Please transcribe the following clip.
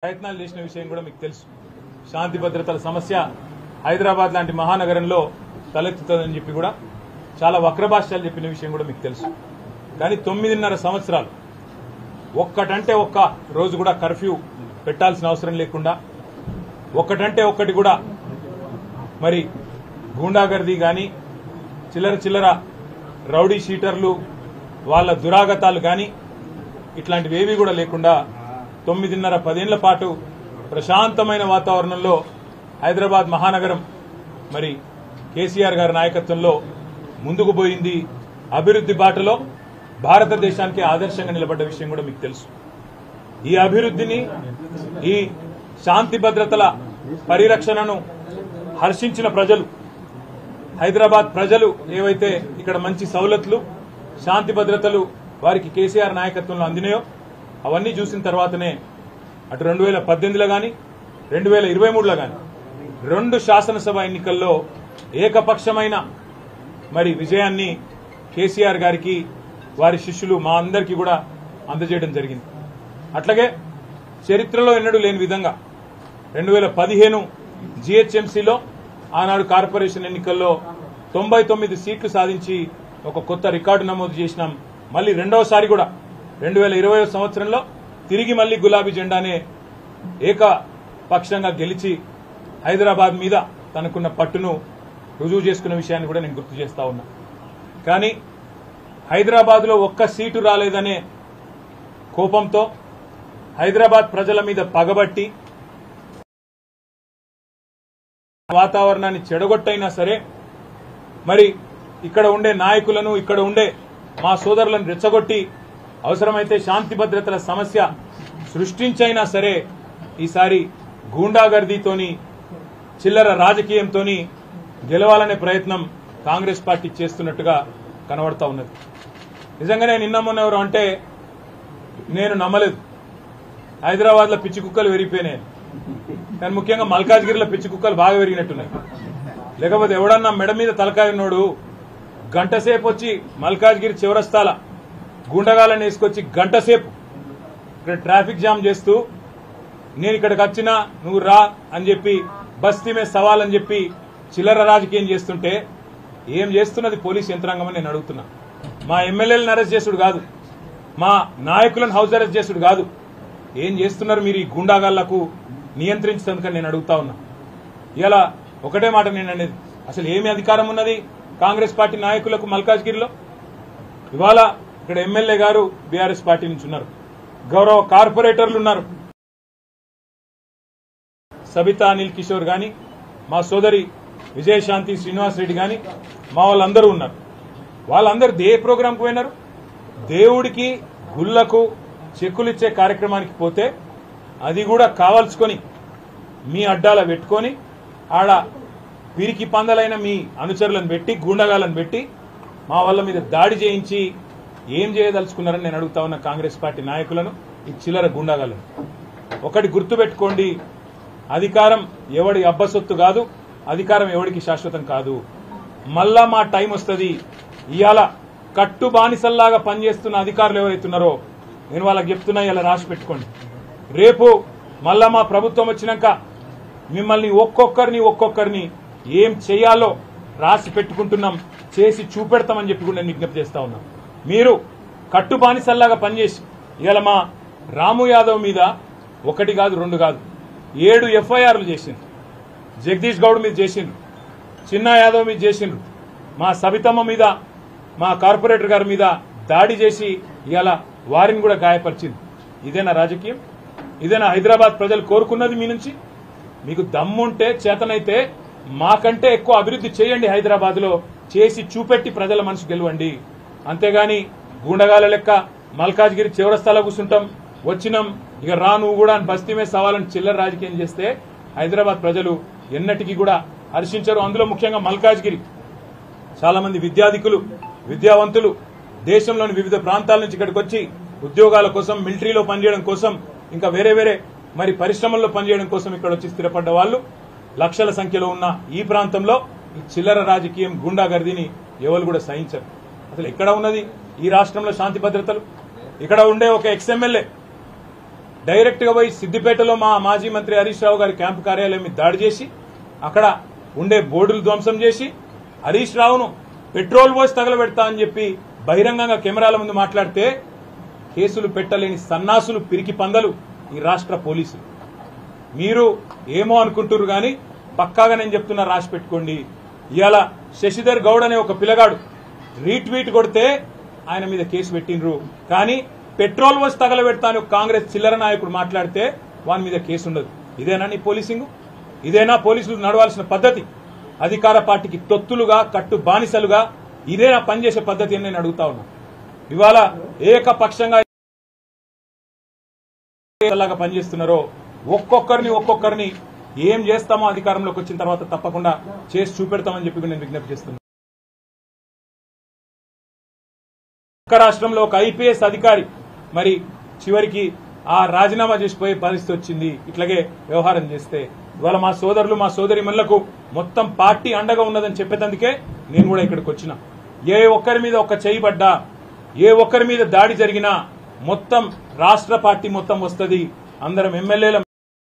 ప్రయత్నాలు చేసిన విషయం కూడా మీకు తెలుసు. శాంతి భద్రతల సమస్య హైదరాబాద్ లాంటి మహానగరంలో తలెత్తుతుందని చెప్పి కూడా చాలా వక్రభాష్యాలు చెప్పిన విషయం కూడా మీకు తెలుసు. కానీ 9.5 సంవత్సరాలు ఒక్కటంటే ఒక్క రోజు కూడా కర్ఫ్యూ పెట్టాల్సిన అవసరం లేకుండా ఒక్కటంటే ఒక్కటి కూడా మరి గూండాగర్దీ కానీ చిల్లర రౌడీ షీటర్లు వాళ్ళ దురాగతాలు కానీ ఇట్లాంటివేవీ కూడా లేకుండా 9.5-10 ఏళ్ల పాటు ప్రశాంతమైన వాతావరణంలో హైదరాబాద్ మహానగరం మరి కేసీఆర్ గారి నాయకత్వంలో ముందుకు పోయింది. అభివృద్ధి బాటలో భారతదేశానికి ఆదర్శంగా నిలబడ్డ విషయం కూడా మీకు తెలుసు. ఈ అభివృద్ధిని ఈ శాంతి భద్రతల పరిరక్షణను హర్షించిన ప్రజలు, హైదరాబాద్ ప్రజలు ఏవైతే ఇక్కడ మంచి సౌలతులు శాంతి భద్రతలు వారికి కేసీఆర్ నాయకత్వంలో అందినాయో అవన్నీ చూసిన తర్వాతనే అటు 2018లో కానీ 2023లో కానీ 2 శాసనసభ ఎన్నికల్లో ఏకపక్షమైన మరి విజయాన్ని కేసీఆర్ గారికి వారి శిష్యులు మా అందరికీ కూడా అందజేయడం జరిగింది. అట్లాగే చరిత్రలో ఎన్నడూ లేని విధంగా 2015 జీహెచ్ఎంసీలో ఆనాడు కార్పొరేషన్ ఎన్నికల్లో 99 సీట్లు సాధించి ఒక కొత్త రికార్డు నమోదు చేసినాం. మళ్ళీ రెండవసారి కూడా 2020 సంవత్సరంలో తిరిగి మళ్లీ గులాబీ జెండానే ఏకపక్షంగా గెలిచి హైదరాబాద్ మీద తనకున్న పట్టును రుజువు చేసుకున్న విషయాన్ని కూడా నేను గుర్తు చేస్తా ఉన్నా. కానీ హైదరాబాద్ లో ఒక్క సీటు రాలేదనే కోపంతో హైదరాబాద్ ప్రజల మీద పగబట్టి వాతావరణాన్ని చెడగొట్టైనా సరే మరి ఇక్కడ ఉండే నాయకులను ఇక్కడ ఉండే మా సోదరులను రెచ్చగొట్టి అవసరమైతే శాంతి భద్రతల సమస్య సృష్టించైనా సరే ఈసారి గూండాగర్దీతోని చిల్లర రాజకీయంతోని గెలవాలనే ప్రయత్నం కాంగ్రెస్ పార్టీ చేస్తున్నట్టుగా కనబడతా ఉన్నది. నిజంగానే నిన్న మొన్న ఎవరు అంటే నేను నమ్మలేదు. హైదరాబాద్ లో పిచ్చి కుక్కలు పెరిగిపోయినాయి, కానీ ముఖ్యంగా మల్కాజ్గిరిలో పిచ్చి కుక్కలు బాగా పెరిగినట్టున్నాయి. లేకపోతే ఎవడన్నా మెడ మీద తలకాయ ఉన్నాడు గంటసేపు వచ్చి మల్కాజ్గిరి చివరస్తాల గుండగాలను వేసుకొచ్చి గంటసేపు ఇక్కడ ట్రాఫిక్ జామ్ చేస్తూ నేను ఇక్కడికి వచ్చినా నువ్వు రా అని చెప్పి బస్తీ మీద సవాల్ అని చెప్పి చిల్లర రాజకీయం చేస్తుంటే ఏం చేస్తున్నది పోలీస్ యంత్రాంగం అని నేను అడుగుతున్నా. మా ఎమ్మెల్యేలను అరెస్ట్ చేసుడు కాదు, మా నాయకులను హౌస్ అరెస్ట్ చేసుడు కాదు, ఏం చేస్తున్నారు మీరు ఈ గుండాగాళ్లకు నియంత్రించేందుకని నేను అడుగుతా ఉన్నా. ఇలా ఒకటే మాట నేను అనేది, అసలు ఏమి అధికారం ఉన్నది కాంగ్రెస్ పార్టీ నాయకులకు మల్కాజ్గిరిలో? ఇవాళ ఇక్కడ ఎమ్మెల్యే గారు బీఆర్ఎస్ పార్టీ నుంచి ఉన్నారు, గౌరవ కార్పొరేటర్లు ఉన్నారు, సబితా అనిల్ కిషోర్ గాని మా సోదరి విజయశాంతి శ్రీనివాస్ రెడ్డి గాని మా వాళ్ళందరూ ఉన్నారు. వాళ్ళందరూ ఏ ప్రోగ్రాంకు పోయినారు? దేవుడికి గుళ్లకు చెక్కులు ఇచ్చే కార్యక్రమానికి పోతే అది కూడా కావాల్చుకొని మీ అడ్డాల పెట్టుకొని ఆడ పిరికి పందలైన మీ అనుచరులను పెట్టి గూండగాలను పెట్టి మా వాళ్ళ మీద దాడి చేయించి ఏం చేయదలుచుకున్నారని నేను అడుగుతా ఉన్న కాంగ్రెస్ పార్టీ నాయకులను, ఈ చిల్లర గుండాగాలను. ఒకటి గుర్తుపెట్టుకోండి, అధికారం ఎవడి అబ్బసొత్తు కాదు, అధికారం ఎవడికి శాశ్వతం కాదు. మళ్ళా మా టైం వస్తుంది. ఇవాళ కట్టు బానిసల్లాగా పనిచేస్తున్న అధికారులు ఎవరైతున్నారో నేను వాళ్ళకి చెప్తున్నా, ఇలా రాసి పెట్టుకోండి. రేపు మళ్ళా మా ప్రభుత్వం వచ్చినాక మిమ్మల్ని ఒక్కొక్కరిని ఏం చేయాలో రాసి పెట్టుకుంటున్నాం, చేసి చూపెడతామని చెప్పి కూడా నేను విజ్ఞప్తి చేస్తా ఉన్నా. మీరు కట్టు బానిసల్లాగా పనిచేసి ఇవాళ మా రాము యాదవ్ మీద 1 కాదు 2 కాదు 7 ఎఫ్ఐఆర్లు చేసిండ్రు. జగదీష్ గౌడ్ మీద చేసిండ్రు, చిన్న యాదవ్ మీద చేసిండ్రు, మా సబితమ్మ మీద మా కార్పొరేటర్ గారి మీద దాడి చేసి ఇవాళ వారిని కూడా గాయపరిచింది. ఇదేనా రాజకీయం? ఇదేనా హైదరాబాద్ ప్రజలు కోరుకున్నది మీ నుంచి? మీకు దమ్ముంటే చేతనైతే మాకంటే ఎక్కువ అభివృద్ధి చేయండి, హైదరాబాద్ లో చేసి చూపెట్టి ప్రజల మనసు గెలవండి. అంతేగాని గూండగాల లెక్క మల్కాజ్గిరి చివరస్తాలో కూర్చుంటాం, వచ్చినాం ఇక రా నువ్వు కూడా అని బస్తీ మీద సవాలని చిల్లర రాజకీయం చేస్తే హైదరాబాద్ ప్రజలు ఎన్నటికీ కూడా హర్షించరు. అందులో ముఖ్యంగా మల్కాజ్గిరి చాలా మంది విద్యాధికులు, విద్యావంతులు దేశంలోని వివిధ ప్రాంతాల నుంచి ఇక్కడికి వచ్చి ఉద్యోగాల కోసం, మిలిటరీలో పనిచేయడం కోసం, ఇంకా వేరే మరి పరిశ్రమల్లో పనిచేయడం కోసం ఇక్కడ వచ్చి స్థిరపడ్డ వాళ్ళు లక్షల సంఖ్యలో ఉన్న ఈ ప్రాంతంలో ఈ చిల్లర రాజకీయం గుండాగర్దీని ఎవరు కూడా సహించరు. అసలు ఎక్కడ ఉన్నది ఈ రాష్ట్రంలో శాంతి భద్రతలు? ఇక్కడ ఉండే ఒక ఎక్స్ఎమ్మెల్యే డైరెక్ట్ గా పోయి సిద్దిపేటలో మా మాజీ మంత్రి హరీష్ రావు గారి క్యాంపు కార్యాలయం మీద దాడి చేసి అక్కడ ఉండే బోర్డులు ధ్వంసం చేసి హరీష్ రావును పెట్రోల్ పోసి తగలబెడతా అని చెప్పి బహిరంగంగా కెమెరాల ముందు మాట్లాడితే కేసులు పెట్టలేని సన్నాసులు పిరికి పందలు ఈ రాష్ట్ర పోలీసులు. మీరు ఏమో అనుకుంటున్నారు గాని పక్కాగా నేను చెప్తున్నా, రాసి పెట్టుకోండి. ఇవాళ శశిధర్ గౌడ్ అనే ఒక పిల్లగాడు రీట్వీట్ కొడితే ఆయన మీద కేసు పెట్టినరు, కానీ పెట్రోల్ పోసి తగలబెడతా అని కాంగ్రెస్ చిల్లర నాయకుడు మాట్లాడితే వాని మీద కేసు ఉండదు. ఇదేనా నీ పోలీసింగ్? ఇదేనా పోలీసులు నడవాల్సిన పద్ధతి? అధికార పార్టీకి తొత్తులుగా కట్టు బానిసలుగా ఇదేనా పనిచేసే పద్ధతి అని నేను అడుగుతా ఉన్నా. ఇవాళ ఏకపక్షంగా లాగా పనిచేస్తున్నారో ఒక్కొక్కరిని ఏం చేస్తామో అధికారంలోకి వచ్చిన తర్వాత తప్పకుండా చేసి చూపెడతామని చెప్పి నేను విజ్ఞప్తి చేస్తున్నాను. ఒక్క రాష్ట్రంలో ఒక ఐపీఎస్ అధికారి మరి చివరికి ఆ రాజీనామా చేసిపోయే పరిస్థితి వచ్చింది ఇట్లాగే వ్యవహారం చేస్తే. ఇవాళ మా సోదరులు మా సోదరిమణులకు మొత్తం పార్టీ అండగా ఉన్నదని చెప్పేందుకే నేను కూడా ఇక్కడికి వచ్చిన. ఏ ఒక్కరి మీద ఒక చేయి పడ్డా, ఏ ఒక్కరి మీద దాడి జరిగినా మొత్తం రాష్ట్ర పార్టీ మొత్తం వస్తుంది. అందరం ఎమ్మెల్యేల